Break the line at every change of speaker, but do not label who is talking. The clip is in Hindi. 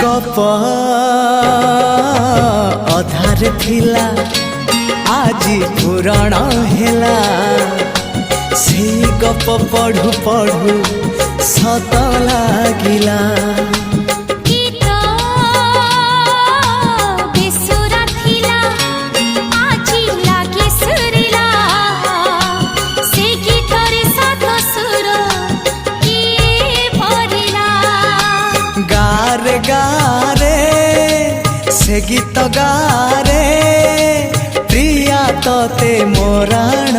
गप अधार थिला आजी पुराण हेला से गप पढ़ु पढ़ु सत लागिला। गारे गारे से गीत गारे प्रिया तोते मोराण।